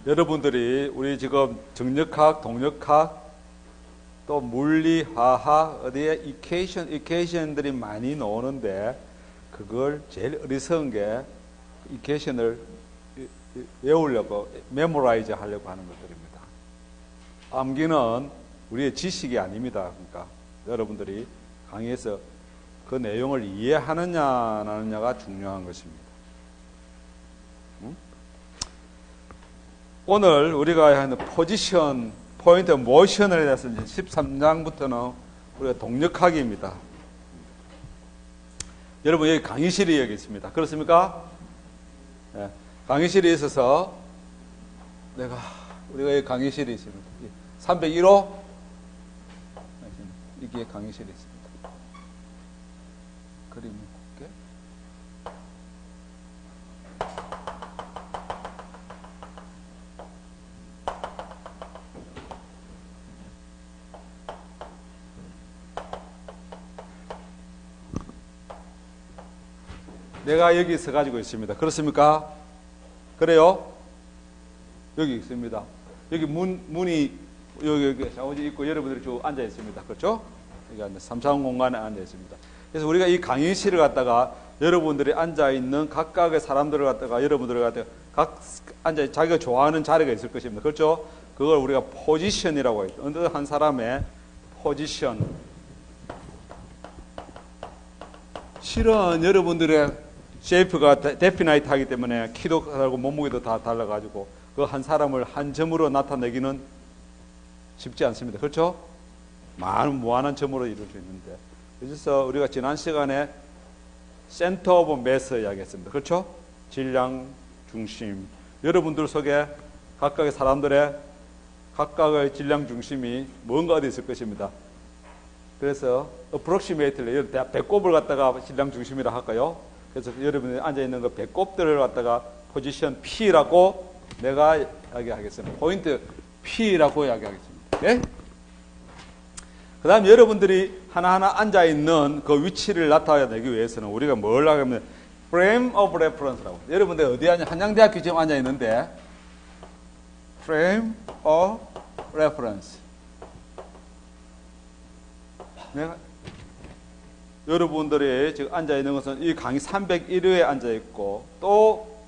여러분들이 우리 지금 정력학, 동력학, 또 물리, 화학, 어디에 이퀘이션들이 많이 나오는데 그걸 제일 어리석은 게 이퀘이션을 외우려고, 메모라이즈 하려고 하는 것들입니다. 암기는 우리의 지식이 아닙니다. 그러니까 여러분들이 강의에서 그 내용을 이해하느냐 안 하느냐가 중요한 것입니다. 오늘 우리가 하는 포지션, 포인트 모션에 대해서 이제 13장부터는 우리가 동력학입니다. 여러분 여기 강의실이 여기 있습니다. 그렇습니까? 네. 강의실이 있어서 우리가 여기 강의실이 있습니다. 301호 이게 강의실이 있습니다. 그림이 곱게. 내가 여기 있어 가지고 있습니다. 그렇습니까? 그래요? 여기 있습니다. 여기 문이 여기 샤워지 있고 여러분들이 쭉 앉아 있습니다. 그렇죠? 여기 3차원 공간에 앉아 있습니다. 그래서 우리가 이 강의실을 갖다가 여러분들이 앉아 있는 각각의 사람들을 갖다가 여러분들을 갖다가 각 앉아 자기가 좋아하는 자리가 있을 것입니다. 그렇죠? 그걸 우리가 포지션이라고 해요. 어느 한 사람의 포지션. 실은 여러분들의 쉐이프가 데피나이트 하기 때문에 키도 다르고 몸무게도 다 달라가지고 그 한 사람을 한 점으로 나타내기는 쉽지 않습니다. 그렇죠? 많은 무한한 점으로 이루어져 있는데, 그래서 우리가 지난 시간에 센터 오브 매스 이야기했습니다. 그렇죠? 질량 중심. 여러분들 속에 각각의 사람들의 각각의 질량 중심이 뭔가 어디 있을 것입니다. 그래서 approximately 배꼽을 갖다가 질량 중심이라 할까요? 그래서 여러분이 앉아 있는 그 배꼽들을 갖다가 포지션 P라고 내가 이야기하겠습니다. 포인트 P라고 이야기하겠습니다. 네? 그 다음 여러분들이 하나하나 앉아 있는 그 위치를 나타내기 위해서는 우리가 뭘 하냐면 frame of reference라고. 여러분들 어디 앉아? 한양대학교 지금 앉아 있는데 frame of reference. 내가 여러분들이 지금 앉아 있는 것은 이 강의 301회에 앉아 있고, 또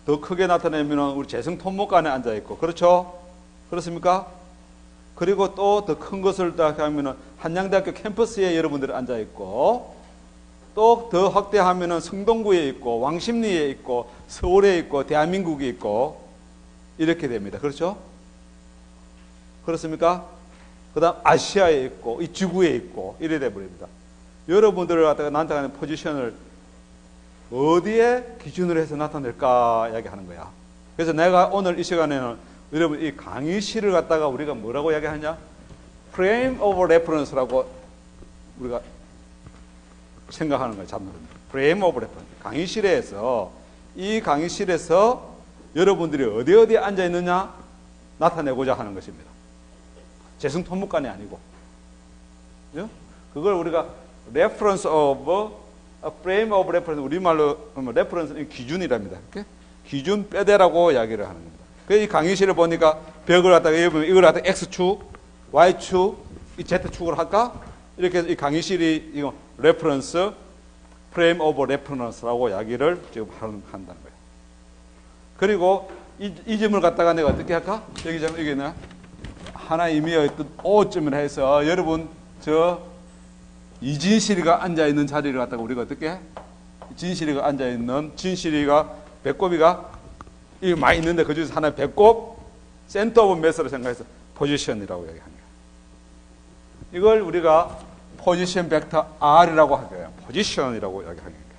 더 크게 나타내면 우리 재성 토목관에 앉아 있고, 그렇죠? 그렇습니까? 그리고 또 더 큰 것을 딱 하면은 한양대학교 캠퍼스에 여러분들이 앉아 있고, 또 더 확대하면은 성동구에 있고, 왕십리에 있고, 서울에 있고, 대한민국에 있고, 이렇게 됩니다. 그렇죠? 그렇습니까? 그 다음 아시아에 있고, 이 지구에 있고, 이래 돼버립니다. 여러분들을 갖다가 나타내는 포지션을 어디에 기준으로 해서 나타낼까 이야기하는 거야. 그래서 내가 오늘 이 시간에는 여러분 이 강의실을 갖다가 우리가 뭐라고 이야기하냐? frame of reference라고 우리가 생각하는 거예요. 잡는 겁니다. frame of reference. 강의실에서 이 강의실에서 여러분들이 어디 앉아 있느냐 나타내고자 하는 것입니다. 재성 토목관이 아니고. 그걸 우리가 reference of frame of reference, 우리말로 reference는 기준이랍니다. 이렇게? 기준 뼈대라고 이야기를 하는 겁니다. 그래서 이 강의실을 보니까 벽을 갖다가 이걸 갖다가 X축, Y축, 이 Z축으로 할까? 이렇게 해서 이 강의실이 이거 reference, frame of reference라고 이야기를 지금 한다는 거예요. 그리고 이 점을 갖다가 내가 어떻게 할까? 여기는 하나의 의미의 어떤 오점을 해서 여러분 이진실이가 앉아있는 자리를 갖다가 우리가 어떻게? 진실이가 앉아있는, 진실이가 배꼽이가 이게 많이 있는데 그 중에서 하나의 배꼽, 센터 오브 매스로 생각해서 포지션이라고 얘기합니다. 이걸 우리가 포지션 벡터 R이라고 하고요. 포지션이라고 이야기합니다.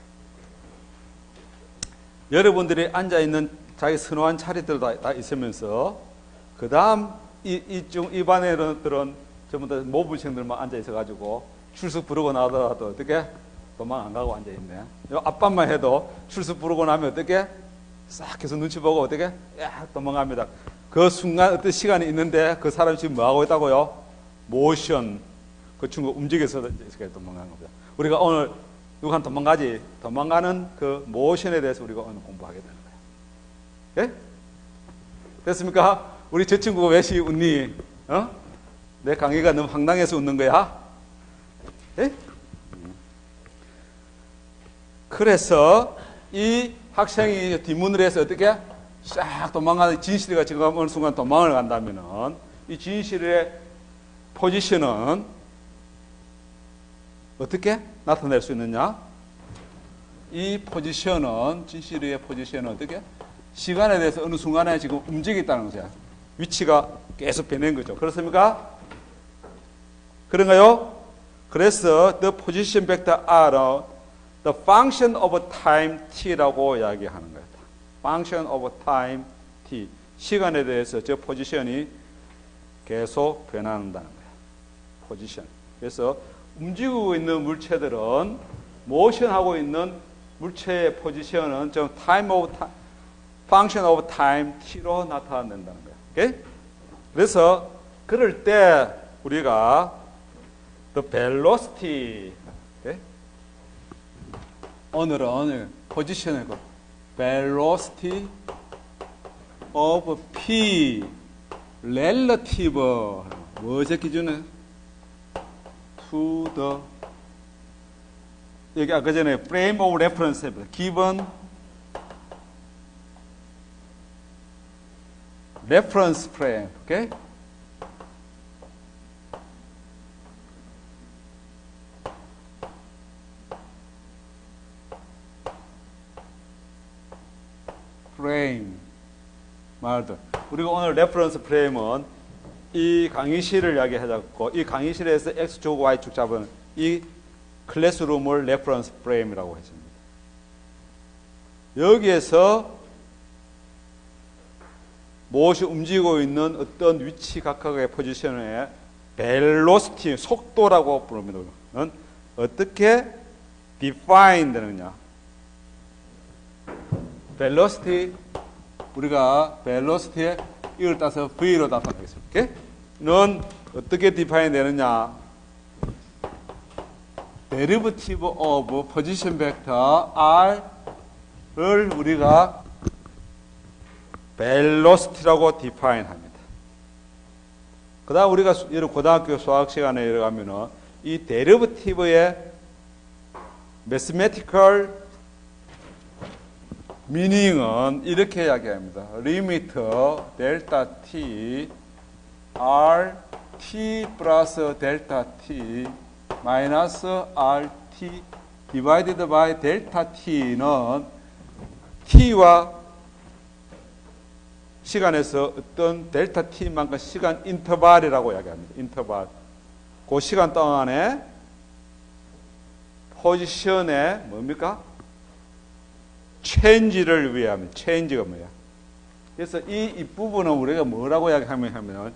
여러분들이 앉아있는 자기 선호한 자리들 다 있으면서 그 다음 이 반에들은 전부 다 모범생들만 앉아있어가지고 출석 부르고 나더라도 어떻게 도망 안 가고 앉아있네. 앞반만 해도 출석 부르고 나면 어떻게 싹 해서 눈치 보고 어떻게 도망갑니다. 그 순간 어떤 시간이 있는데 그 사람이 지금 뭐 하고 있다고요? 모션. 그 친구 움직여서 도망가는 겁니다. 우리가 오늘 누가 도망가지? 도망가는 그 모션에 대해서 우리가 오늘 공부하게 되는 거예요. 예? 됐습니까? 우리 저 친구가 왜 웃니? 내 강의가 너무 황당해서 웃는 거야? 예? 그래서 이 학생이 뒷문을 해서 어떻게 싹 도망가는 진실이가 지금 어느 순간 도망을 간다면은 이 진실의 포지션은 어떻게 나타낼 수 있느냐? 이 포지션은 진실의 포지션은 어떻게? 시간에 대해서 어느 순간에 지금 움직이겠다는 거죠. 위치가 계속 변한 거죠. 그렇습니까? 그런가요? 그래서 the position vector are the function of time t라고 이야기하는 거예요. function of time t. 시간에 대해서 저 포지션이 계속 변한다는 거예요. 포지션. 그래서 움직이고 있는 물체들은 모션하고 있는 물체의 포지션은 좀 function of time t로 나타낸다는 거예요. 오케이? 그래서 그럴 때 우리가 the velocity, 오케이? 오늘 포지션을 velocity of p relative 뭐죠 기준에 to the 여기 아까 전에 frame of reference given reference frame, 오케이? 프레임 말들. 우리가 오늘 레퍼런스 프레임은 이 강의실을 이야기하자고 이 강의실에서 X축, Y축 잡은 이 클래스룸을 레퍼런스 프레임이라고 했습니다. 여기에서 무엇이 움직이고 있는 어떤 위치 각각의 포지션의 벨로시티, 속도라고 부릅니다. 어떻게 define 되느냐? velocity 우리가 velocity에 이걸 따서 V로 나타내겠습니다. 오케이? 는 어떻게 define 되느냐? derivative of position vector R를 우리가 velocity라고 define 합니다. 그 다음 우리가 고등학교 수학 시간에 들어가면은 이 derivative의 mathematical meaning은 이렇게 이야기합니다. limit 델타 t r t 플러스 델타 t 마이너스 r t divided by 델타 t는 t와 시간에서 어떤 델타 t만큼 시간 인터벌이라고 이야기합니다. 인터벌. 그 시간 동안에 포지션에 뭡니까? 체인지를 위함. 체인지가 뭐야? 그래서 이 부분은 우리가 뭐라고 이야기하면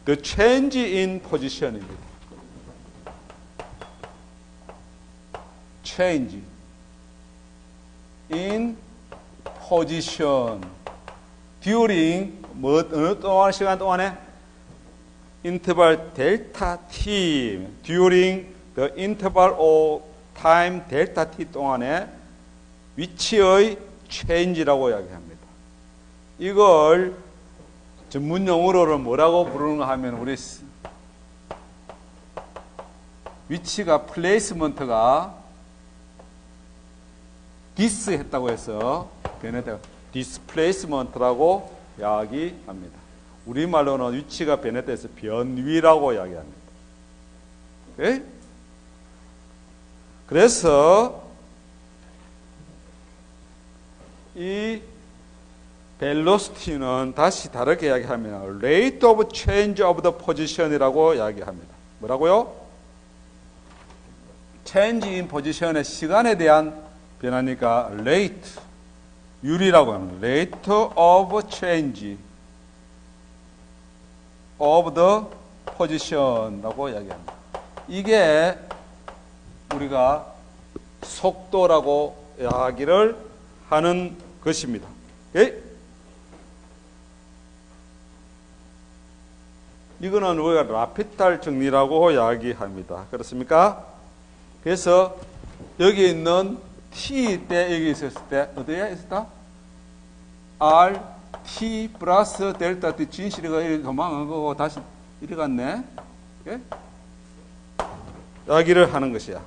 the change in position입니다. change in position during 어느 동안 시간 동안에 interval delta t during the interval of time delta t 동안에 위치의 change라고 이야기합니다. 이걸 전문 용어로는 뭐라고 부르는가 하면 우리 위치가 플레이스먼트가 디스 했다고 해서 변했다. 디스플레이스먼트라고 이야기합니다. 우리말로는 위치가 변했다해서 변위라고 이야기합니다. 오케이? 그래서 이 velocity는 다시 다르게 이야기하면 rate of change of the position이라고 이야기합니다. 뭐라고요? change in position의 시간에 대한 변화니까 rate, 유리라고 합니다. rate of change of the position라고 이야기합니다. 이게 우리가 속도라고 이야기를 하는 것입니다. 예? 이거는 우리가 라피탈 정리라고 이야기합니다. 그렇습니까? 그래서 여기 있는 T 때 여기 있었을 때 어디에 있었다? R t 플러스 델타 t 진실이가 이렇게 도망간 거고 다시 이리 갔네. 예? 이야기를 하는 것이야.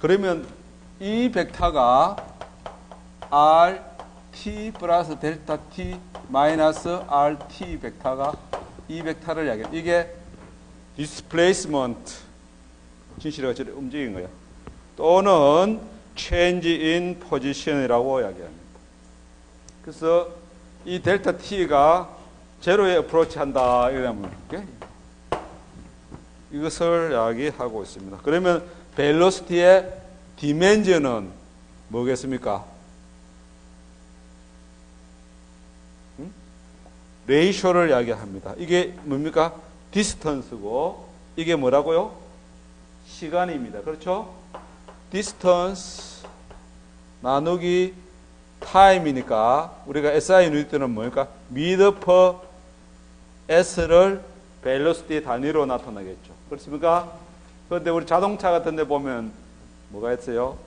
그러면 이 벡터가 rt 플러스 델타 t 마이너스 rt 벡터가 이 벡터를 이야기해. 이게 displacement 진실이가 저리 움직인 거야. 또는 change in position이라고 이야기합니다. 그래서 이 델타 t가 제로에 어프로치 한다 이러면 이것을 이야기하고 있습니다. 그러면 벨로시티의 디멘전은 뭐겠습니까? 레이쇼를 이야기합니다. 이게 뭡니까? 디스턴스고 이게 뭐라고요? 시간입니다. 그렇죠? 디스턴스 나누기 타임이니까 우리가 SI 유닛은 뭐니까? 미터 퍼 S를 벨로시티 단위로 나타나겠죠. 그렇습니까? 그런데 우리 자동차 같은 데 보면 뭐가 있어요?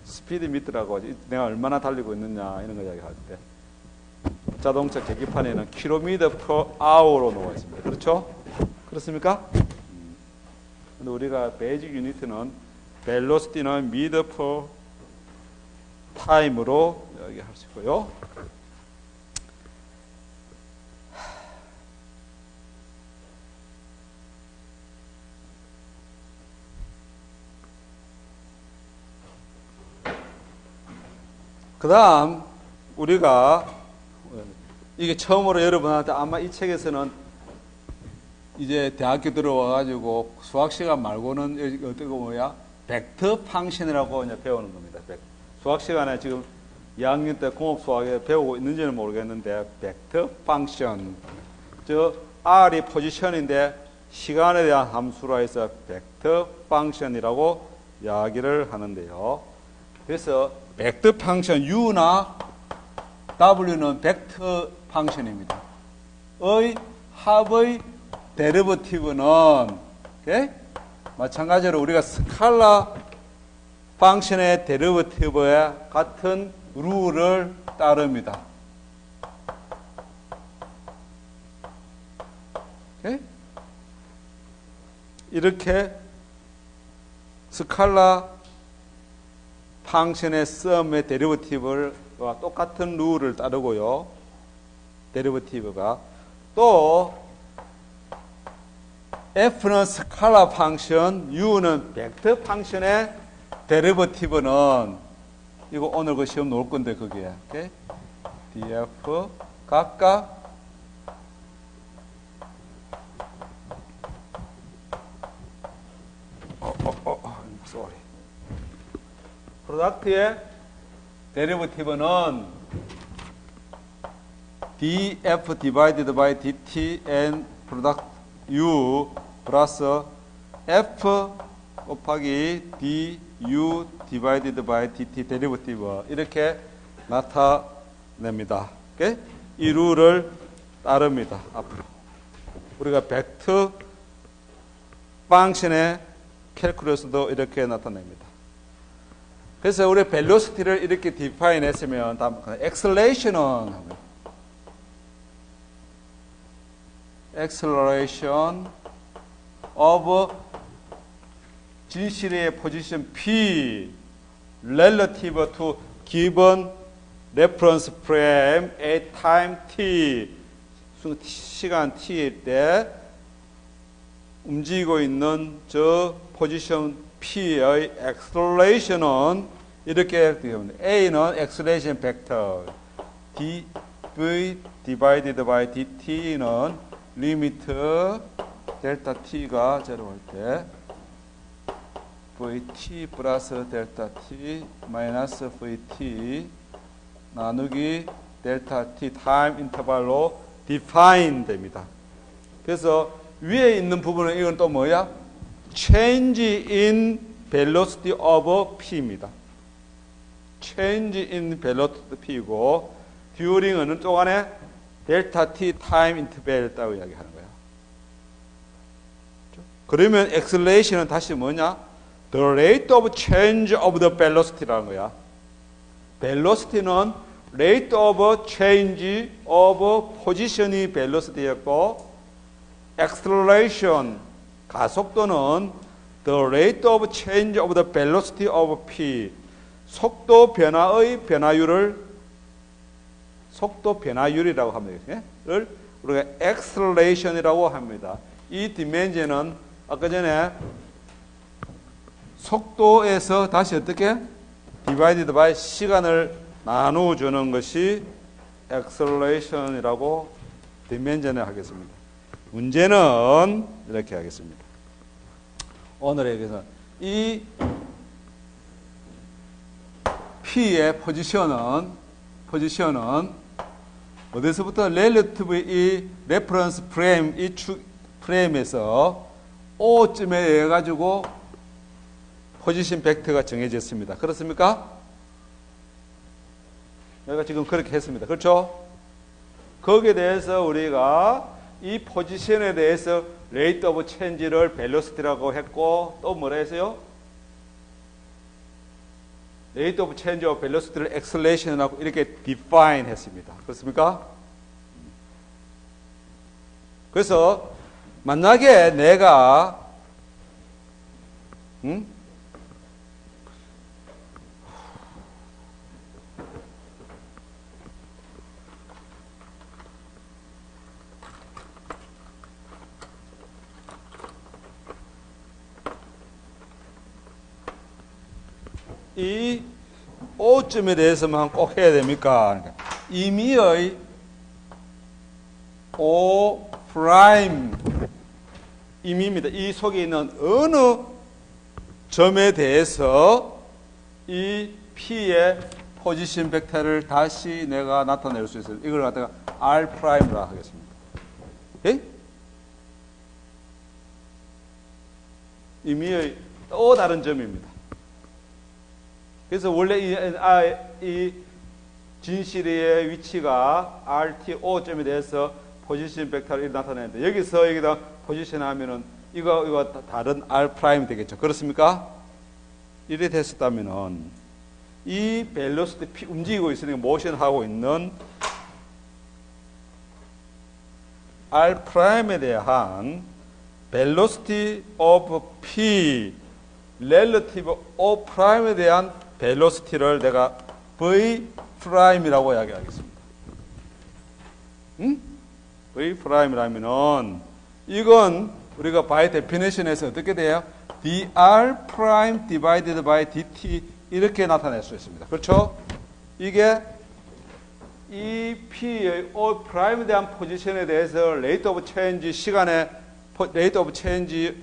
스피드 미터라고 하지. 내가 얼마나 달리고 있느냐 이런 거 이야기할 때 자동차 계기판에는 킬로미터 퍼 아워로 나와 있습니다. 그렇죠? 그렇습니까? 근데 우리가 베이직 유닛은 벨로시티는 미터 퍼 타임으로 이야기할 수 있고요. 그 다음 우리가 이게 처음으로 여러분한테 아마 이 책에서는 이제 대학교 들어와가지고 수학 시간 말고는 어떻게 뭐야 벡터 펑션이라고 이제 배우는 겁니다. 수학 시간에 지금 2학년 때 공업 수학에 배우고 있는지는 모르겠는데 벡터 펑션 저 R이 포지션인데 시간에 대한 함수라 해서 벡터 펑션이라고 이야기를 하는데요. 그래서 벡터 펑션 U나 W는 벡터 펑션입니다. 의 합의 데리버티브는 오케이? 마찬가지로 우리가 스칼라 펑션의 데리버티브에 같은 룰을 따릅니다. 오케이? 이렇게 스칼라 펑션의 썸의 데리버티브와 똑같은 룰을 따르고요. 데리버티브가 또 F는 스칼라 펑션, U는 벡터 펑션의 데리버티브는 이거 오늘 그 시험 놓을 건데 거기에 오케이? df 각각 sorry. 프로덕트의 데리버티브는 df divided by dt and product u 플러스 f 곱하기 du divided by dt 데리버티브 이렇게 나타냅니다. 오케이? 이 룰을 따릅니다. 앞으로 우리가 벡터 펑션의 캘큘러스도 이렇게 나타냅니다. 그래서 우리 벨로시티를 이렇게 디파인 했으면 다음 엑셀레이션은 acceleration of 진실의 포지션 P relative to given reference frame at time T 시간 T일 때 움직이고 있는 저 포지션 P의 acceleration은 이렇게 되겠습니다. A는 acceleration vector dv divided by dt는 리미트 델타 t가 제로 할 때 vt 플러스 델타 t 마이너스 vt 나누기 델타 t 타임 인터벌로 define 됩니다. 그래서 위에 있는 부분은 이건 또 뭐야? change in velocity of p입니다. change in velocity p이고 during은 또 안에 델타 t 타임 인터벌 있다고 이야기하는 거야. 그러면 acceleration은 다시 뭐냐? The rate of change of the velocity라는 거야. velocity는 rate of change of position이 velocity였고 acceleration 가속도는 the rate of change of the velocity of p 속도 변화의 속도 변화율이라고 합니다. 를 우리가 acceleration이라고 합니다. 이 dimension은 아까 전에 속도에서 다시 어떻게 divided by 시간을 나누어 주는 것이 acceleration이라고 dimension을 하겠습니다. 문제는 이렇게 하겠습니다. 오늘의 여기서 이 P의 포지션은 어디서부터 relative 이 reference frame 이 축 프레임에서 O쯤에 의해 가지고 포지션 벡터가 정해졌습니다. 그렇습니까? 내가 지금 그렇게 했습니다. 그렇죠? 거기에 대해서 우리가 이 포지션에 대해서 rate of change를 velocity라고 했고 또 뭐라 했어요? rate of change of velocity를 acceleration이라고 이렇게 define 했습니다. 그렇습니까? 그래서 만약에 내가 이 O점에 대해서만 꼭 해야 됩니까? 임의의 O 프라임 임의입니다. 이 속에 있는 어느 점에 대해서 이 P의 포지션 벡터를 다시 내가 나타낼 수 있어요. 이걸 갖다가 R 프라임이라고 하겠습니다. 예? 임의의 또 다른 점입니다. 그래서 원래 이 진실의 위치가 RTO점에 대해서 포지션 벡터를 나타내는데 여기다 포지션 하면은 이거 다른 R 프라임이 되겠죠. 그렇습니까? 이래 됐었다면은 이 벨로시티 움직이고 있으니까 모션하고 있는 R 프라임에 대한 velocity of P relative O 프라임에 대한 velocity를 내가 V 프라임이라고 이야기하겠습니다. V 프라임이라면은 이건 우리가 by definition에서 어떻게 돼요? dr 프라임 divided by dt 이렇게 나타낼 수 있습니다. 그렇죠? 이게 이 P의 O 프라임에 대한 포지션에 대해서 rate of change 시간의 rate of change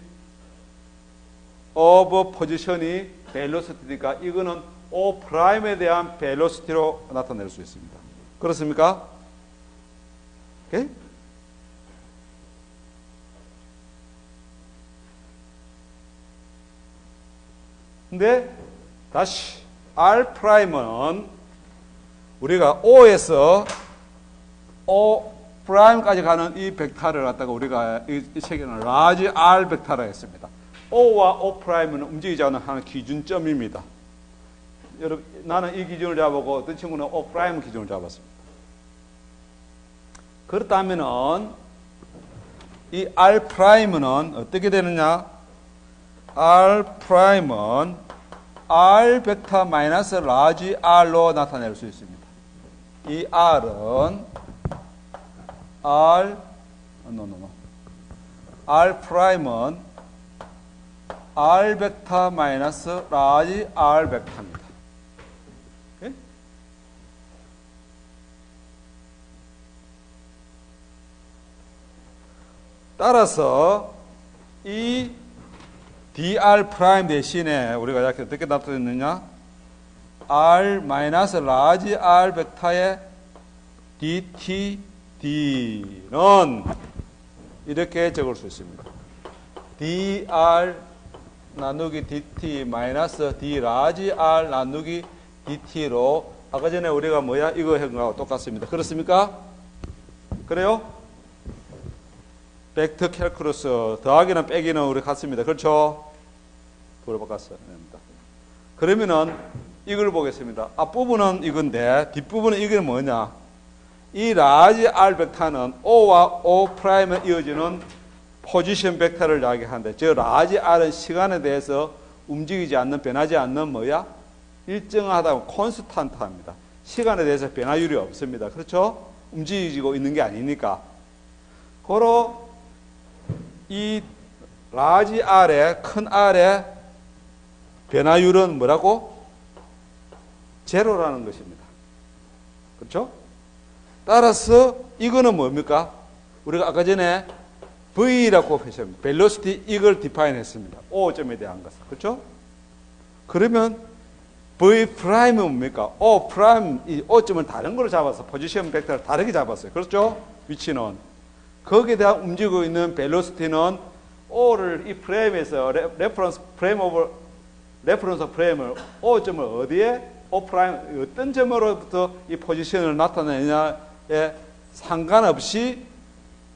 of position이 velocity니까 이거는 O 프라임에 대한 velocity로 나타낼 수 있습니다. 그렇습니까? 오케이? 근데 다시 R 프라임은 우리가 O에서 O 프라임까지 가는 이 벡터를 갖다가 우리가 이 책에는 라지 R 벡터라 했습니다. O와 O 프라임은 움직이지 않는 하나의 기준점입니다. 여러분, 나는 이 기준을 잡았고 어떤 친구는 O 프라임 기준을 잡았습니다. 그렇다면은 이 R 프라임은 어떻게 되느냐? R 프라임은 R 벡터 마이너스 라지 R로 나타낼 수 있습니다. 이 R은 R 프라임은 R 벡터 마이너스 라지 R 벡터입니다. 오케이? 따라서 이 dr 프라임 대신에 우리가 이렇게 어떻게 나타냈느냐? R 마이너스 라지 R 벡터의 dt d는 이렇게 적을 수 있습니다. dr 나누기 dt 마이너스 d 라지 R 나누기 dt로 아까 전에 우리가 뭐야? 이거 한 거하고 똑같습니다. 그렇습니까? 그래요? 벡터 캘큘러스 더하기는 빼기는 우리 같습니다. 그렇죠? 도로 바꿨어야 됩니다. 그러면은 이걸 보겠습니다. 앞부분은 이건데 뒷부분은 이게 뭐냐? 이 라지 R 벡터는 O와 O'에 이어지는 포지션 벡터를 이야기하는데, 저 라지 R은 시간에 대해서 움직이지 않는, 변하지 않는 뭐야? 일정하다, 콘스탄트합니다. 시간에 대해서 변화율이 없습니다. 그렇죠? 움직이고 있는 게 아니니까. 고로 이 라지 R의, 큰 R의 변화율은 뭐라고? 제로라는 것입니다. 그렇죠? 따라서 이거는 뭡니까? 우리가 아까 전에 V라고 했습니다. velocity 이걸 디파인 했습니다. O점에 대한 것을. 그렇죠? 그러면 V 프라임은 뭡니까? O 프라임, 이 O점을 다른 걸로 잡아서 포지션 벡터를 다르게 잡았어요. 그렇죠? 위치는. 거기에 대한 움직이고 있는 velocity는 O를 이 프레임에서 레퍼런스 프레임을 O점을 어디에? O 프라임 어떤 점으로부터 이 포지션을 나타내느냐에 상관없이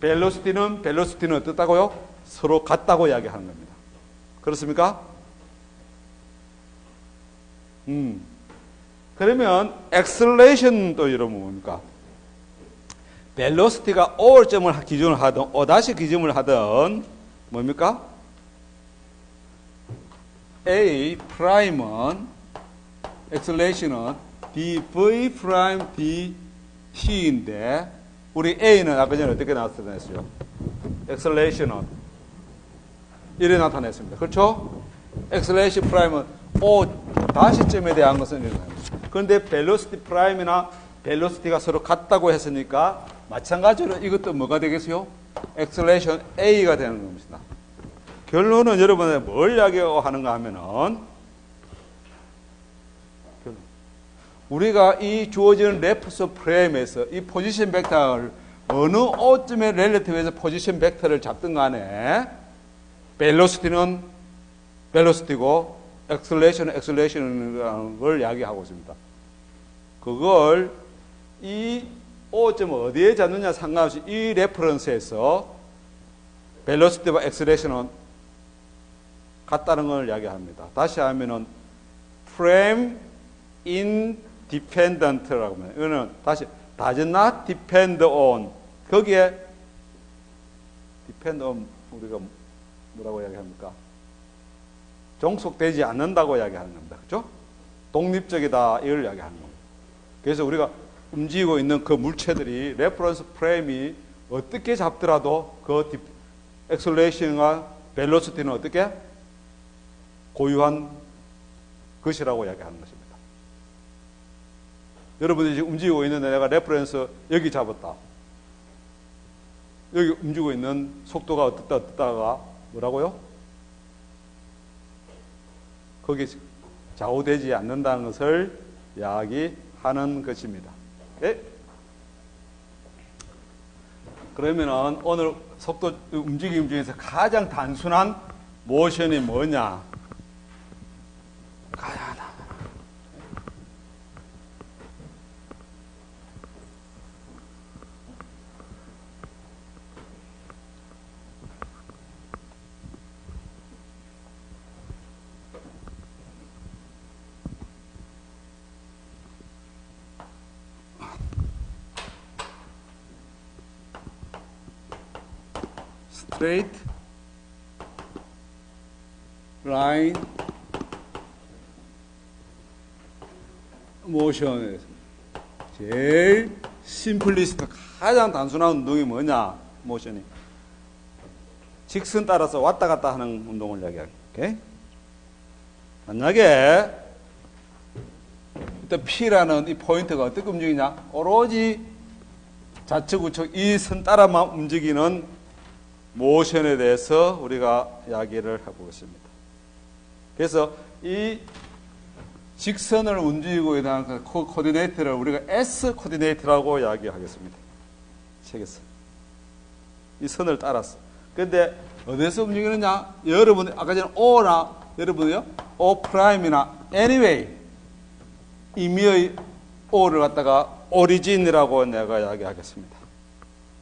벨로시티는 어떻다고요? 서로 같다고 이야기하는 겁니다. 그렇습니까? 그러면 엑셀레이션도 여러분 뭡니까? 벨로시티가 O점을 기준으로 하든 O' 기준을 하든 뭡니까? A 프라임은 엑셀레이션은 dv 프라임 dt인데 우리 A는 아까 전에 어떻게 나타냈어요? 엑셀레이션은 이래 나타냈습니다. 그렇죠? 엑셀레이션 프라임은 O 다시점에 대한 것은 이래 나타냈습니다. 그런데 벨로시티 프라임이나 벨로시티가 서로 같다고 했으니까 마찬가지로 이것도 뭐가 되겠어요? 엑셀레이션 A가 되는 겁니다. 결론은 여러분이 뭘 이야기하는가 하면은 우리가 이 주어지는 레퍼런스 프레임에서 이 포지션 벡터를 어느 O점의 렐러티브에서 포지션 벡터를 잡든 간에 벨로시티는 벨로시티고 엑셀레이션이라는 걸 이야기하고 있습니다. 그걸 이 O점을 어디에 잡느냐 상관없이 이 레퍼런스에서 벨로시티와 엑셀레이션은 같다는 걸 이야기합니다. 다시 하면은 프레임 independent라고 합니다. 이거는 다시 does not depend on 거기에 depend on 우리가 뭐라고 이야기합니까? 종속되지 않는다고 이야기하는 겁니다. 그렇죠? 독립적이다 이걸 이야기하는 겁니다. 그래서 우리가 움직이고 있는 그 물체들이 레퍼런스 프레임이 어떻게 잡더라도 그 엑셀레이션과 벨로시티는 어떻게 고유한 것이라고 이야기하는 것입니다. 여러분들이 지금 움직이고 있는데 내가 레퍼런스 여기 잡았다. 여기 움직이고 있는 속도가 어떻다가 뭐라고요? 거기 좌우되지 않는다는 것을 이야기하는 것입니다. 네? 그러면은 오늘 속도 움직임 중에서 가장 단순한 모션이 뭐냐? straight line 모션에서 제일 심플리스트 가장 단순한 운동이 뭐냐? 모션이 직선 따라서 왔다 갔다 하는 운동을 이야기할게. 만약에 일단 P라는 이 포인트가 어떻게 움직이냐? 오로지 좌측 우측 이 선 따라만 움직이는 모션에 대해서 우리가 이야기를 해보겠습니다. 그래서 이 직선을 움직이고 있는 그 코디네이트를 우리가 S 코디네이트라고 이야기하겠습니다. 책에서 이 선을 따라서. 그런데 어디서 움직이느냐? 여러분 아까 전에 O나 여러분이요 O 프라임이나 anyway 임의의 O를 갖다가 오리진이라고 내가 이야기하겠습니다.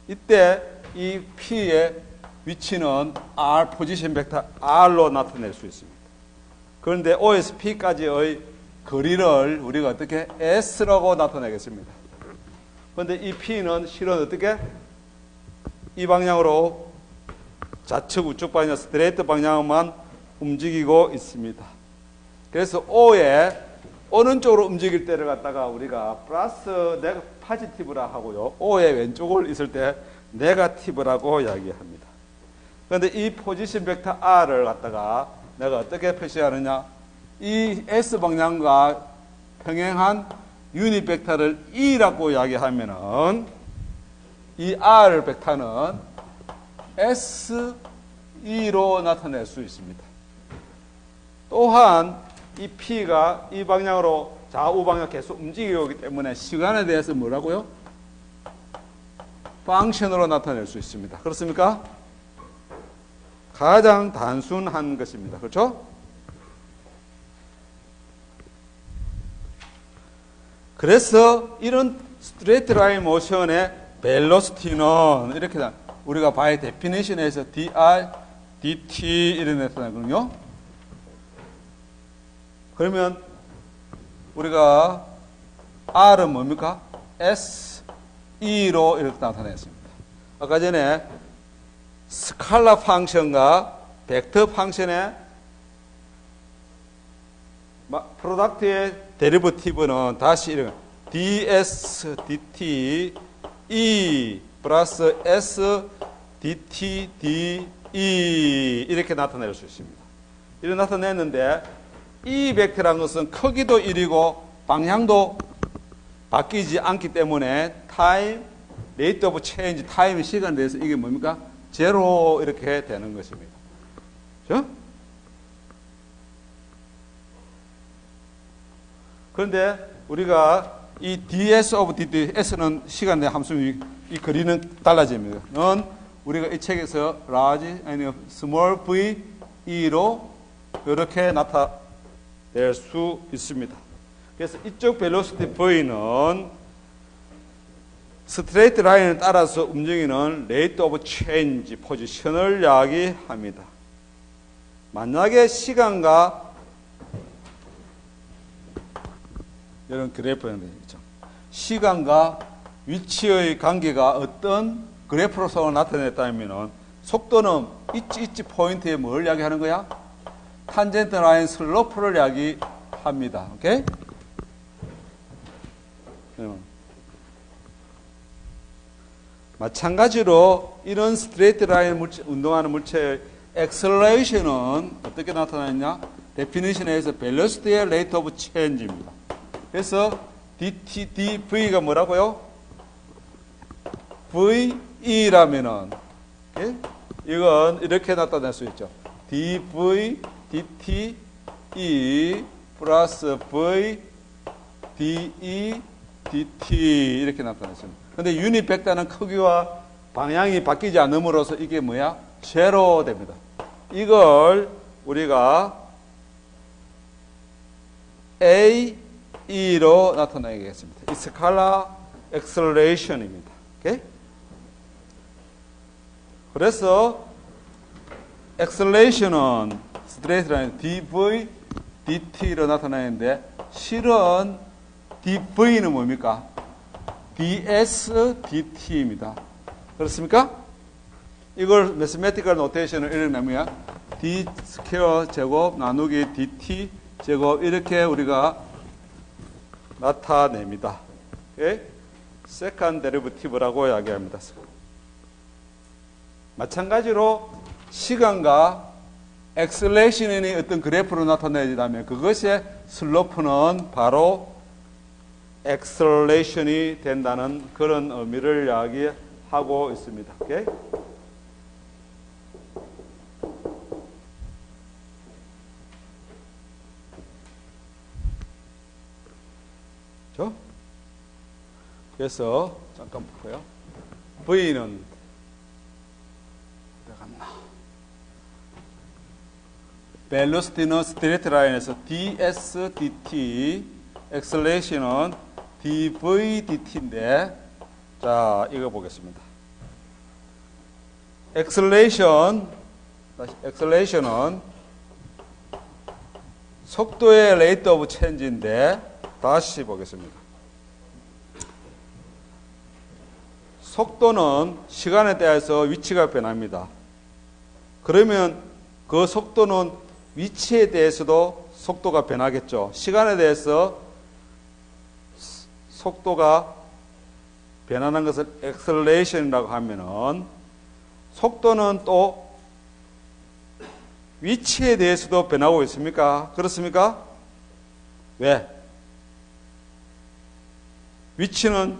이때 이 P의 위치는 R 포지션 벡터 R로 나타낼 수 있습니다. 그런데 O에서 P까지의 거리를 우리가 어떻게 S라고 나타내겠습니다. 그런데 이 P는 실은 어떻게 이 방향으로 좌측 우측 방향 스트레이트 방향만 움직이고 있습니다. 그래서 O의 오른쪽으로 움직일 때를 갖다가 우리가 플러스 파지티브라 하고요. O의 왼쪽을 있을 때 네거티브라고 이야기합니다. 그런데 이 포지션 벡터 R을 갖다가 내가 어떻게 표시하느냐? 이 S 방향과 평행한 유닛 벡터를 E라고 이야기하면은 이 R 벡터는 SE로 나타낼 수 있습니다. 또한 이 P가 이 방향으로 좌우 방향 계속 움직이고 있기 때문에 시간에 대해서 뭐라고요? 펑션으로 나타낼 수 있습니다. 그렇습니까? 가장 단순한 것입니다. 그렇죠? 그래서 이런 스트레이트 라인 모션의 벨로시티는 이렇게 우리가 바이 데피니션에서 dr, dt 이런 나타나거든요. 그러면 우리가 r은 뭡니까? se로 이렇게 나타냈습니다. 아까 전에 스칼라 펑션과 벡터 펑션의 프로덕트의 데리버티브는 다시 이렇게 ds dt e 플러스 s dt de 이렇게 나타낼 수 있습니다. 이렇게 나타냈는데 이 벡터라는 것은 크기도 1이고 방향도 바뀌지 않기 때문에 타임, 레이트 오브 체인지, 타임 시간에 대해서 이게 뭡니까? 제로 이렇게 되는 것입니다. 그렇죠? 그런데 우리가 이 ds 오브 dt, s는 시간 내 함수이 이 거리는 달라집니다. 는 우리가 이 책에서 large 아니 small v e로 이렇게 나타낼 수 있습니다. 그래서 이쪽 velocity v는 스트레이트 라인을 따라서 움직이는 rate of change 포지션을 이야기합니다. 만약에 시간과 이런 그래프는 있죠. 시간과 위치의 관계가 어떤 그래프로서 나타냈다면 속도는 있지 포인트에 뭘 이야기하는 거야? 탄젠트 라인 슬로프를 이야기합니다. 오케이? 마찬가지로 이런 스트레이트 라인 운동하는 물체의 엑셀레이션은 어떻게 나타나느냐? 데피니션에서 벨로시티의 레이트 오브 체인지입니다. 그래서 dv가 뭐라고요? ve라면은 이건 이렇게 나타낼 수 있죠. dv dt e 플러스 v de dt 이렇게 나타냈습니다. 그런데 유닛 벡터는 크기와 방향이 바뀌지 않음으로써 이게 뭐야? 제로 됩니다. 이걸 우리가 E로 나타내겠습니다. 이 스칼라 엑셀레이션입니다. 오케이? 그래서 엑셀레이션은 스트레이트 라인 dv dt로 나타나는데 실은 dv는 뭡니까? ds dt입니다. 그렇습니까? 이걸 매스매티컬 노테이션을 이렇게 내면 d 스퀘어 제곱 나누기 dt 제곱 이렇게 우리가 나타냅니다. 오케이? 세컨 데리버티브라고 이야기합니다. 마찬가지로 시간과 엑셀레이션이 어떤 그래프로 나타내지다면 그것의 슬로프는 바로 엑셀레이션이 된다는 그런 의미를 이야기하고 있습니다. 오케이? 그래서 잠깐 볼까요? V는 어디 갔나? 벨로시티는 스트레이트 라인에서 ds dt, 엑셀레이션은 dv dt인데, 자 이거 보겠습니다. 엑셀레이션은 속도의 rate of change인데 다시 보겠습니다. 속도는 시간에 대해서 위치가 변합니다. 그러면 그 속도는 위치에 대해서도 속도가 변하겠죠. 시간에 대해서 속도가 변하는 것을 acceleration이라고 하면은 속도는 또 위치에 대해서도 변하고 있습니까? 그렇습니까? 왜? 위치는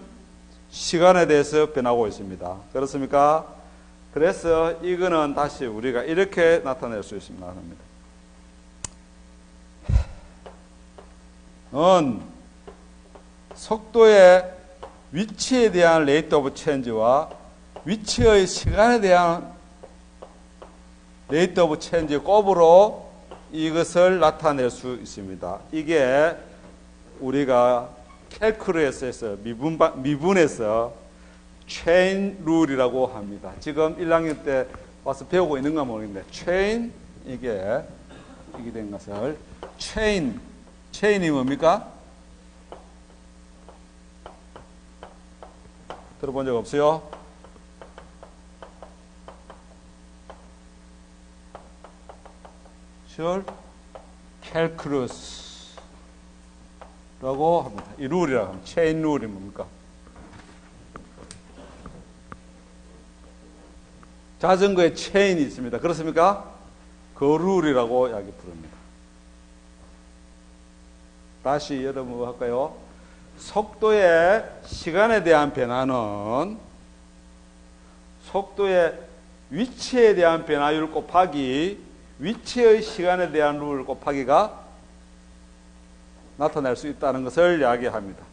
시간에 대해서 변하고 있습니다. 그렇습니까? 그래서 이거는 다시 우리가 이렇게 나타낼 수 있습니다. 속도의 위치에 대한 rate of change와 위치의 시간에 대한 rate of change 곱으로 이것을 나타낼 수 있습니다. 이게 우리가 캘큘러스에서 미분에서 체인 룰이라고 합니다. 지금 1학년 때 와서 배우고 있는가 모르겠는데 체인 이게 된 것을 체인이 뭡니까? 들어본 적 없어요? 캘큘러스라고 합니다. 이 룰이라고 합니다. 체인 룰이 뭡니까? 자전거에 체인이 있습니다. 그렇습니까? 그 룰이라고 이야기 부릅니다. 다시 여러분 뭐 할까요? 속도의 시간에 대한 변화는 속도의 위치에 대한 변화율 곱하기 위치의 시간에 대한 룰 곱하기가 나타낼 수 있다는 것을 이야기합니다.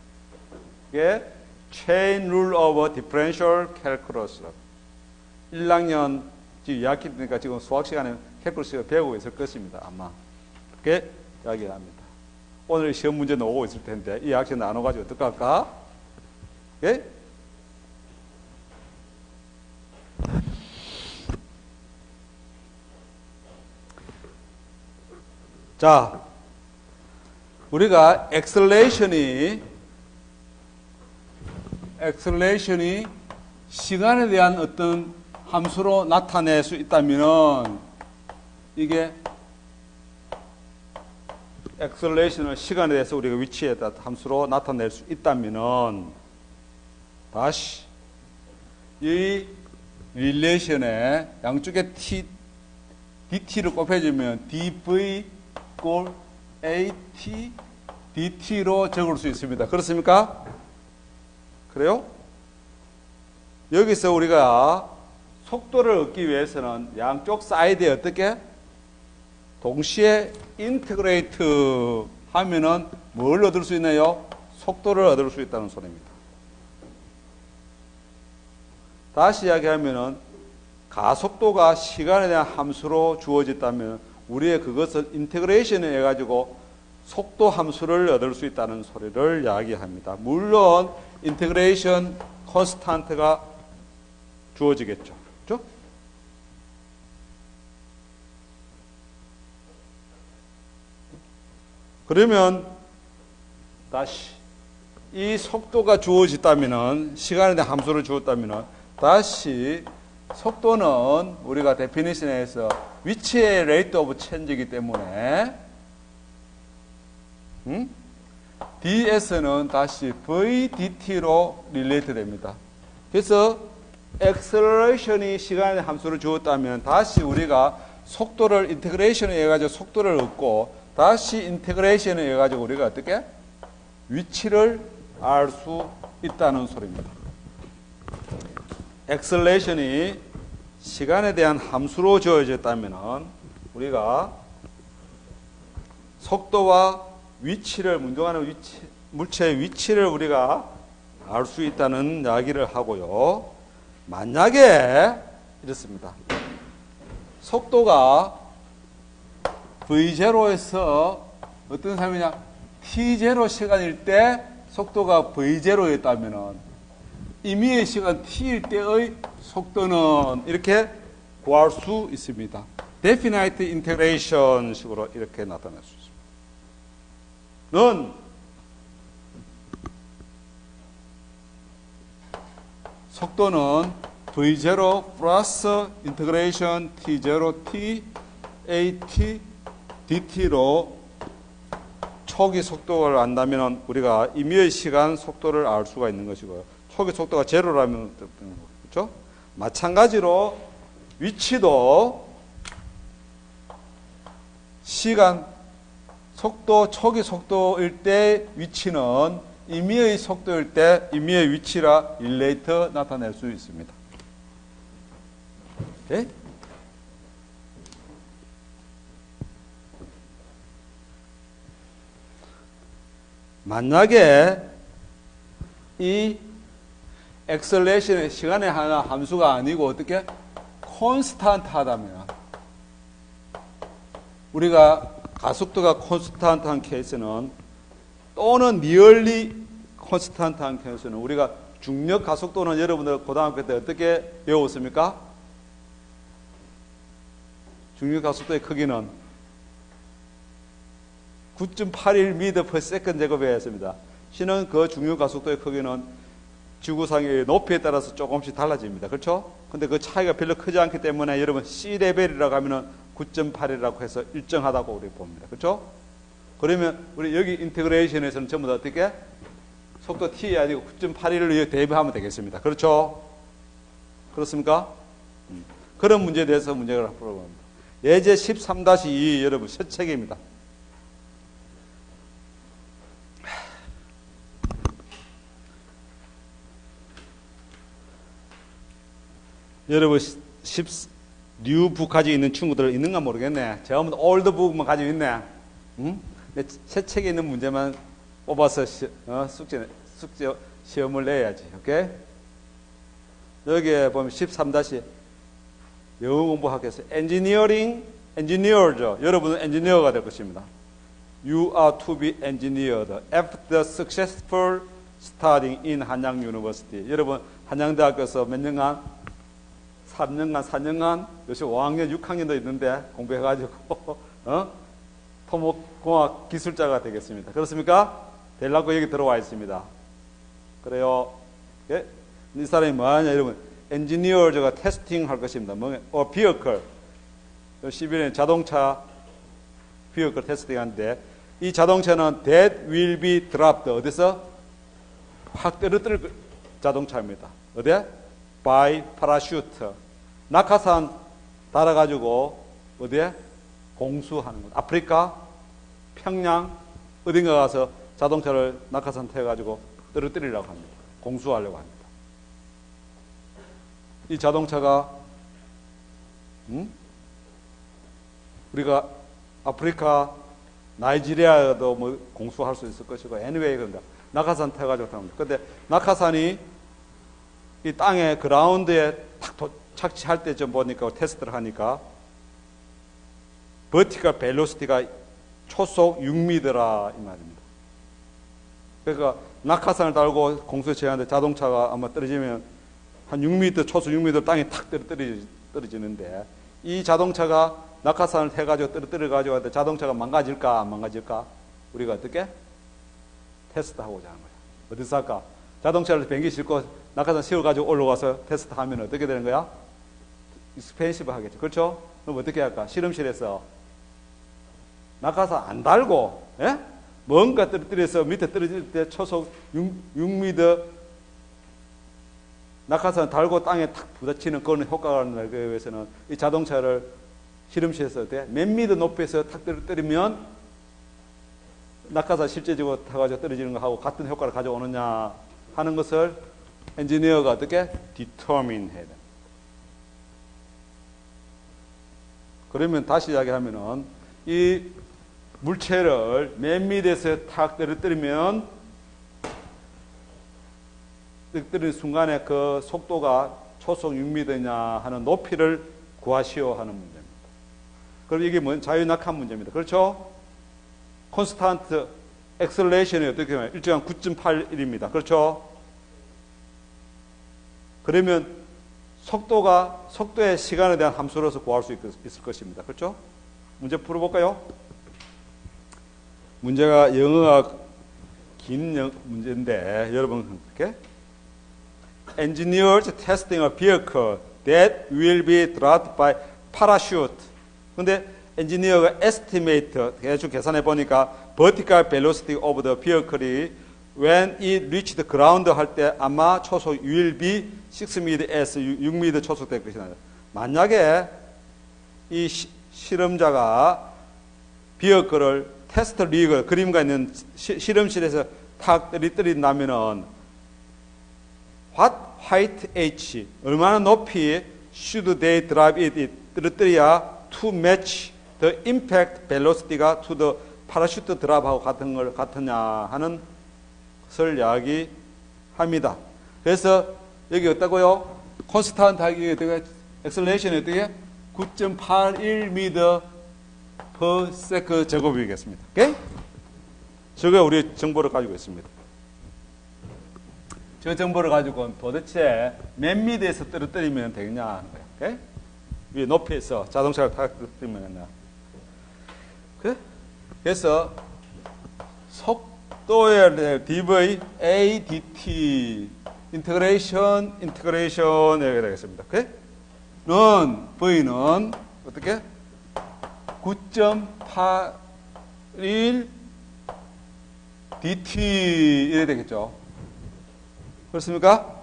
이게 Chain Rule of Differential Calculus라고. 1학년 지금 2학기니까 지금 수학 시간에 캘큘러스를 배우고 있을 것입니다. 아마 그렇게 이야기합니다. 오늘 시험 문제는 오고 있을 텐데 이 학생 나눠가지고 어떡할까? 예? 자, 우리가 엑셀레이션이 시간에 대한 어떤 함수로 나타낼 수 있다면 이게 엑셀레이션을 시간에 대해서 우리가 위치에 따라 함수로 나타낼 수 있다면 다시 이 릴레이션에 양쪽에 dt를 곱해주면 dv 꼴 at dt로 적을 수 있습니다. 그렇습니까? 그래요? 여기서 우리가 속도를 얻기 위해서는 양쪽 사이드에 어떻게? 동시에 인테그레이트 하면은 뭘 얻을 수 있나요? 속도를 얻을 수 있다는 소리입니다. 다시 이야기하면은 가속도가 시간에 대한 함수로 주어졌다면 우리의 그것을 인테그레이션을 해가지고 속도 함수를 얻을 수 있다는 소리를 이야기합니다. 물론 인테그레이션 컨스탄트가 주어지겠죠. 그렇죠? 그러면 다시 이 속도가 주어졌다면은 시간에 대한 함수를 주었다면은 다시 속도는 우리가 데피니션에서 위치의 rate of change이기 때문에 ds는 다시 vdt로 릴레이트 됩니다. 그래서 acceleration이 시간의 함수를 주었다면 다시 우리가 속도를 인테그레이션을 해가지고 속도를 얻고 다시 인테그레이션을 해가지고 우리가 어떻게? 위치를 알 수 있다는 소리입니다. acceleration이 시간에 대한 함수로 주어졌다면 우리가 속도와 위치를 운동하는 위치, 물체의 위치를 우리가 알 수 있다는 이야기를 하고요. 만약에 이렇습니다. 속도가 V0에서 어떤 삶이냐 T0 시간일 때 속도가 V0였다면 임의의 시간 T일 때의 속도는 이렇게 구할 수 있습니다. Definite integration 식으로 이렇게 나타낼 수 있습니다. 속도는 V0 플러스 인테그레이션 T0 T AT DT로 초기 속도를 안다면 우리가 임의의 시간 속도를 알 수가 있는 것이고요. 초기 속도가 제로라면 그렇죠? 마찬가지로 위치도 시간 속도 초기 속도일 때 위치는 임의의 속도일 때 임의의 위치라 릴레이트 나타낼 수 있습니다. 오케이? 만약에 이 엑셀레이션의 시간의 하나 함수가 아니고 어떻게 콘스탄트 하다면 우리가 가속도가 콘스탄트한 케이스는 또는 니얼리 콘스탄트한 케이스는 우리가 중력 가속도는 여러분들 고등학교 때 어떻게 배웠습니까? 중력 가속도의 크기는 9.81m per second 제곱이었습니다. 신은 그 중력 가속도의 크기는 지구상의 높이에 따라서 조금씩 달라집니다. 그렇죠? 근데 그 차이가 별로 크지 않기 때문에 여러분 C 레벨이라고 하면은 9.8이라고 해서 일정하다고 우리 봅니다. 그렇죠? 그러면 우리 여기 인테그레이션에서는 전부 다 어떻게? 속도 T이 아니고 9.81을 대입하면 되겠습니다. 그렇죠? 그렇습니까? 그런 문제에 대해서 문제를 풀어봅니다. 예제 13-2 여러분 첫 책입니다. 여러분 뉴북 가지고 있는 친구들 있는가 모르겠네. 제가 보면 올드북만 가지고 있네. 응? 새 책에 있는 문제만 뽑아서 숙제 시험을 내야지. 오케이? 여기에 보면 13- 영어 공부하겠어요. 엔지니어죠. 여러분은 엔지니어가 될 것입니다. You are to be engineered after successful studying in 한양 University. 여러분 한양대학교에서 몇 년간? 3년간, 4년간, 요새 5학년, 6학년도 있는데 공부해가지고 토목공학 기술자가 되겠습니다. 그렇습니까? 되려고 여기 들어와 있습니다. 그래요. 예? 이 사람이 뭐하냐 여러분 엔지니어가 테스팅 할 것입니다. 뭐 비어클 11년 자동차 비어클 테스팅 하는데 이 자동차는 that will be dropped 어디서? 확 떨어뜨릴 자동차입니다. 어디? by parachute 낙하산 달아가지고 어디에? 공수하는 것. 아프리카, 평양 어딘가 가서 자동차를 낙하산 태워가지고 떨어뜨리려고 합니다. 공수하려고 합니다. 이 자동차가 우리가 아프리카, 나이지리아도 뭐 공수할 수 있을 것이고 anyway 그런다. 낙하산 태워가지고 합니다. 근데 낙하산이 이 땅에 그라운드에 탁 착지할 때 좀 보니까 테스트를 하니까 버티컬 벨로시티가 초속 6m라 이 말입니다. 그러니까 낙하산을 달고 공수에 제하는데 자동차가 아마 떨어지면 한 6m 초속 6m 땅에 탁 떨어지는데 이 자동차가 낙하산을 해가지고 떨어뜨려가지고 하는데 자동차가 망가질까 안 망가질까 우리가 어떻게 테스트하고자 하는 거야. 어디서 할까? 자동차를 비행기 싣고 낙하산 씌워가지고 올라가서 테스트하면 어떻게 되는 거야? 익스펜시브 하겠죠. 그렇죠? 그럼 어떻게 할까? 실험실에서 낙하산 안 달고 뭔가 떨어뜨려서 밑에 떨어질 때 초속 6m 낙하산 달고 땅에 탁 부딪히는 그런 효과가 나기 위해서는 이 자동차를 실험실에서 몇 미터 높이에서 탁 떨어뜨리면 낙하산 실제적으로 타가지고 떨어지는 거하고 같은 효과를 가져오느냐 하는 것을 엔지니어가 어떻게 determine 해야 됩니다. 그러면 다시 이야기하면은 이 물체를 몇 미터에서 탁 떨어뜨리면 떨어뜨리는 순간에 그 속도가 초속 6m냐 하는 높이를 구하시오 하는 문제입니다. 그럼 이게 뭔 자유낙하 문제입니다. 그렇죠? 콘스탄트 엑셀레이션이 어떻게 보면 일정한 9.81입니다. 그렇죠? 그러면 속도의 시간에 대한 함수로서 구할 수 있을 것입니다. 그렇죠? 문제 풀어볼까요? 문제가 영어가 긴 문제인데 여러분 이렇게 Engineers testing a vehicle that will be dropped by parachute. 근데 엔지니어가 estimate 대충 계산해 보니까 vertical velocity of the vehicle이 when it reached the ground 할 때 아마 초속 will be 6m s 6m 초속될 것이다. 만약에 이 실험자가 비어커를 테스트 리그 그림과 있는 실험실에서 탁 떨어뜨린다면은 what height h 얼마나 높이 should they drop it 떨어뜨려야 to match the impact velocity가 to the parachute drop하고 같으냐 하는 것을 이야기합니다. 그래서 여기 어떠고요? 콘스탄트 하기 어떻게 엑셀레이션이 어떻게 9.81m per second 제곱이겠습니다. 오케이? 저게 우리 정보를 가지고 있습니다. 저 정보를 가지고 도대체 몇 미터에서 떨어뜨리면 되겠냐 하는 거예요. 오케이? 위에 높이에서 자동차를 탁 떨어뜨리면 되겠냐. 그래? 그래서 속도의 dv a dt 인테그레이션 이렇게 되겠습니다. 오케이? 는 v는 어떻게? 9.81 dt 이래 되겠죠. 그렇습니까?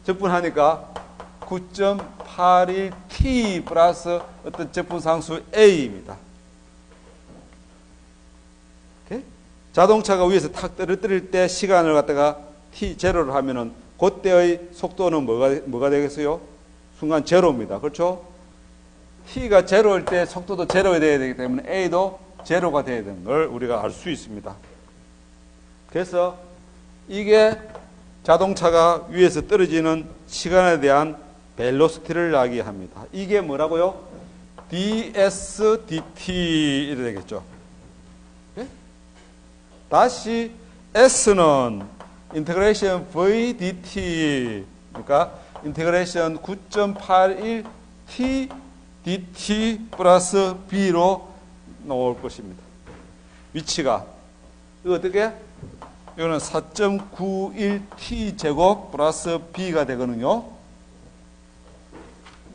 적분하니까 9.81 t 플러스 어떤 적분상수 a입니다. 오케이? 자동차가 위에서 탁 떨어뜨릴 때 시간을 갖다가 t 제로를 하면은 그때의 속도는 뭐가 되겠어요? 순간 제로입니다. 그렇죠? t가 제로일 때 속도도 제로가 돼야 되기 때문에 a도 제로가 돼야 되는 걸 우리가 알 수 있습니다. 그래서 이게 자동차가 위에서 떨어지는 시간에 대한 벨로시티를 이야기합니다. 이게 뭐라고요? ds dt 이래 되겠죠. 네? 다시 s는 인테그레이션 v dt 그러니까 인테그레이션 9.81 t dt 플러스 b로 나올 것입니다. 위치가 이거 어떻게? 이거는 4.91t 제곱 플러스 b가 되거든요.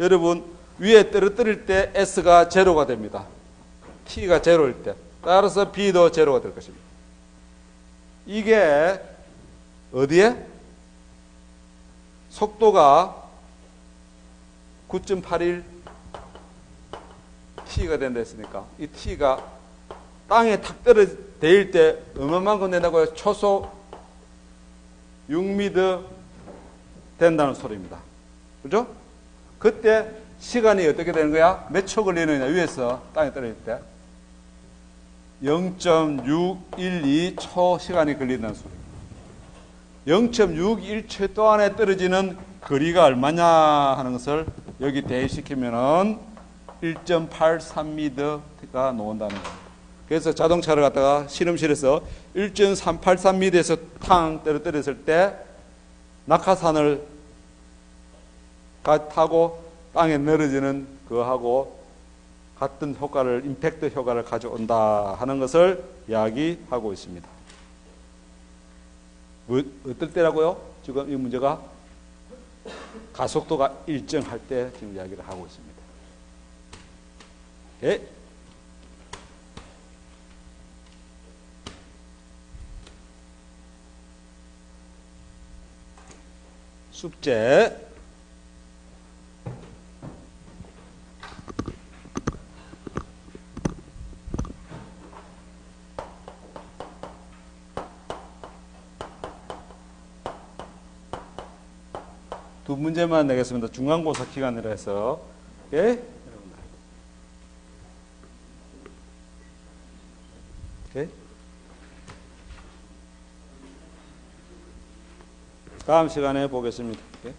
여러분 위에 떨어뜨릴 때 s가 제로가 됩니다. t가 제로일 때 따라서 b도 제로가 될 것입니다. 이게 어디에? 속도가 9.81 t가 된다 했으니까 이 t가 땅에 탁 떨어질 때 얼마만큼 된다고요? 초속 6m 된다는 소리입니다. 그죠? 그때 시간이 어떻게 되는 거야? 몇 초 걸리느냐? 위에서 땅에 떨어질 때 0.612초 시간이 걸린다는 소리입니다. 0.61초 동안에 떨어지는 거리가 얼마냐 하는 것을 여기 대입시키면은 1.83m가 나온다는 겁니다. 그래서 자동차를 갖다가 실험실에서 1.383m에서 탕 떨어뜨렸을 때 낙하산을 타고 땅에 내려지는 그거하고 같은 효과를 임팩트 효과를 가져온다 하는 것을 이야기하고 있습니다. 어떨 때라고요? 지금 이 문제가 가속도가 일정할 때 지금 이야기를 하고 있습니다. 예? 숙제 두 문제만 내겠습니다. 중간고사 기간이라 해서 예? 오케이? 다음 시간에 보겠습니다. 오케이?